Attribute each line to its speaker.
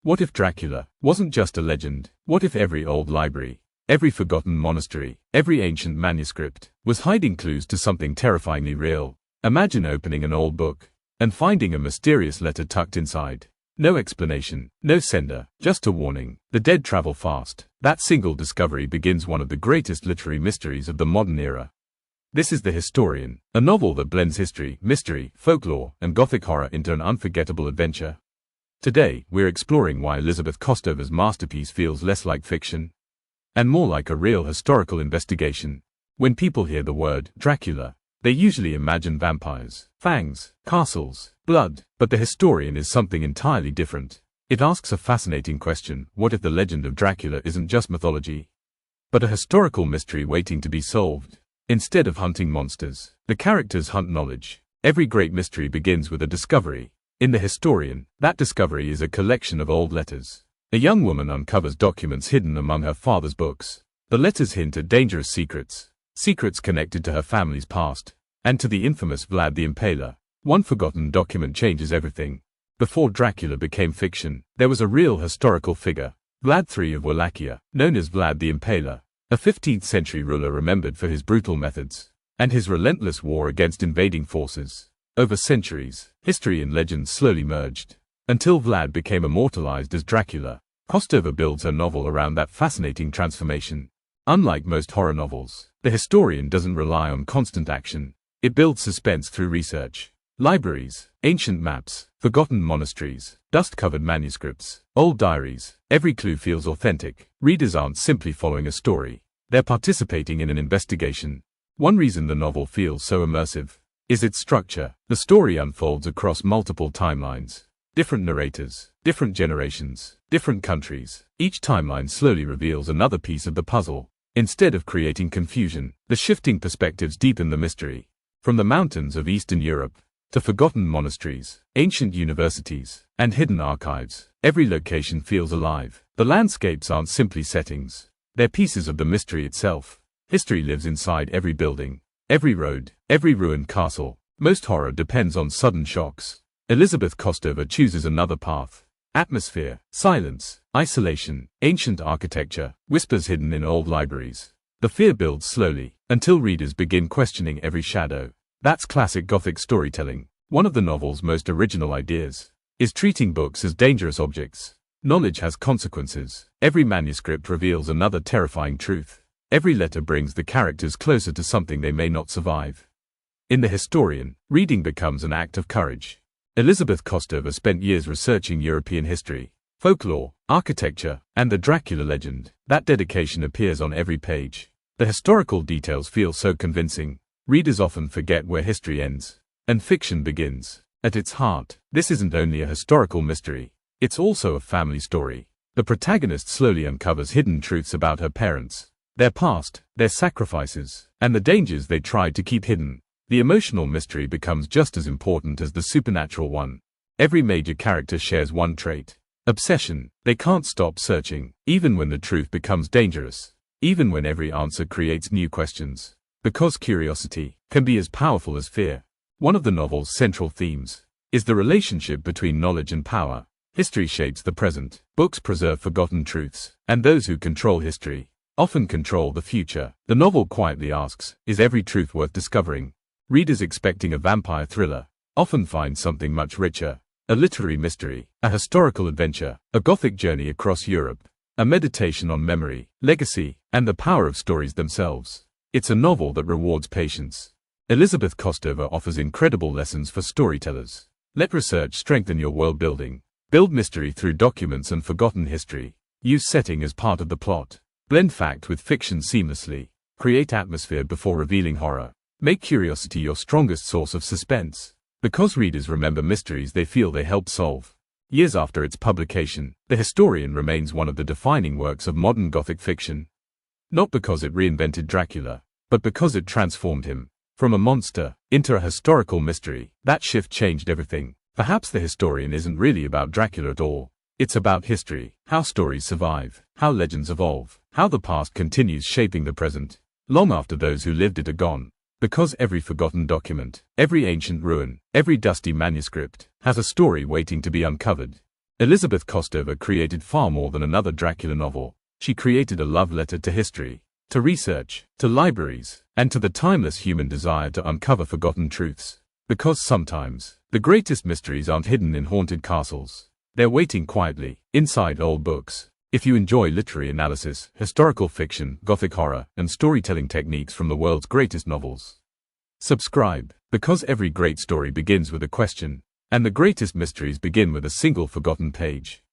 Speaker 1: What if Dracula wasn't just a legend? What if every old library, every forgotten monastery, every ancient manuscript was hiding clues to something terrifyingly real? Imagine opening an old book and finding a mysterious letter tucked inside. No explanation, no sender, just a warning. The dead travel fast. That single discovery begins one of the greatest literary mysteries of the modern era. This is The Historian, a novel that blends history, mystery, folklore, and Gothic horror into an unforgettable adventure. Today, we're exploring why Elizabeth Kostova's masterpiece feels less like fiction and more like a real historical investigation. When people hear the word Dracula, they usually imagine vampires, fangs, castles, blood, but The Historian is something entirely different. It asks a fascinating question: what if the legend of Dracula isn't just mythology, but a historical mystery waiting to be solved? Instead of hunting monsters, the characters hunt knowledge. Every great mystery begins with a discovery. In The Historian, that discovery is a collection of old letters. A young woman uncovers documents hidden among her father's books. The letters hint at dangerous secrets, secrets connected to her family's past, and to the infamous Vlad the Impaler. One forgotten document changes everything. Before Dracula became fiction, there was a real historical figure, Vlad III of Wallachia, known as Vlad the Impaler, a 15th century ruler remembered for his brutal methods and his relentless war against invading forces. Over centuries, history and legend slowly merged, until Vlad became immortalized as Dracula. Kostova builds her novel around that fascinating transformation. Unlike most horror novels, The Historian doesn't rely on constant action. It builds suspense through research. Libraries, ancient maps, forgotten monasteries, dust-covered manuscripts, old diaries. Every clue feels authentic. Readers aren't simply following a story. They're participating in an investigation. One reason the novel feels so immersive is its structure. The story unfolds across multiple timelines. Different narrators, different generations, different countries. Each timeline slowly reveals another piece of the puzzle. Instead of creating confusion, the shifting perspectives deepen the mystery. From the mountains of Eastern Europe to forgotten monasteries, ancient universities, and hidden archives, every location feels alive. The landscapes aren't simply settings. They're pieces of the mystery itself. History lives inside every building, every road, every ruined castle. Most horror depends on sudden shocks. Elizabeth Kostova chooses another path. Atmosphere, silence, isolation, ancient architecture, whispers hidden in old libraries. The fear builds slowly, until readers begin questioning every shadow. That's classic Gothic storytelling. One of the novel's most original ideas is treating books as dangerous objects. Knowledge has consequences. Every manuscript reveals another terrifying truth. Every letter brings the characters closer to something they may not survive. In The Historian, reading becomes an act of courage. Elizabeth Kostova spent years researching European history, folklore, architecture, and the Dracula legend. That dedication appears on every page. The historical details feel so convincing. Readers often forget where history ends and fiction begins. At its heart, this isn't only a historical mystery, it's also a family story. The protagonist slowly uncovers hidden truths about her parents, their past, their sacrifices, and the dangers they tried to keep hidden. The emotional mystery becomes just as important as the supernatural one. Every major character shares one trait: obsession. They can't stop searching, even when the truth becomes dangerous, even when every answer creates new questions. Because curiosity can be as powerful as fear. One of the novel's central themes is the relationship between knowledge and power. History shapes the present. Books preserve forgotten truths, and those who control history often control the future. The novel quietly asks, is every truth worth discovering? Readers expecting a vampire thriller often find something much richer: a literary mystery, a historical adventure, a Gothic journey across Europe, a meditation on memory, legacy, and the power of stories themselves. It's a novel that rewards patience. Elizabeth Kostova offers incredible lessons for storytellers. Let research strengthen your world building. Build mystery through documents and forgotten history. Use setting as part of the plot. Blend fact with fiction seamlessly. Create atmosphere before revealing horror. Make curiosity your strongest source of suspense. Because readers remember mysteries they feel they helped solve. Years after its publication, The Historian remains one of the defining works of modern Gothic fiction. Not because it reinvented Dracula, but because it transformed him from a monster into a historical mystery. That shift changed everything. Perhaps The Historian isn't really about Dracula at all. It's about history, how stories survive, how legends evolve, how the past continues shaping the present, long after those who lived it are gone. Because every forgotten document, every ancient ruin, every dusty manuscript has a story waiting to be uncovered. Elizabeth Kostova created far more than another Dracula novel. She created a love letter to history, to research, to libraries, and to the timeless human desire to uncover forgotten truths. Because sometimes, the greatest mysteries aren't hidden in haunted castles. They're waiting quietly, inside old books. If you enjoy literary analysis, historical fiction, Gothic horror, and storytelling techniques from the world's greatest novels, subscribe, because every great story begins with a question, and the greatest mysteries begin with a single forgotten page.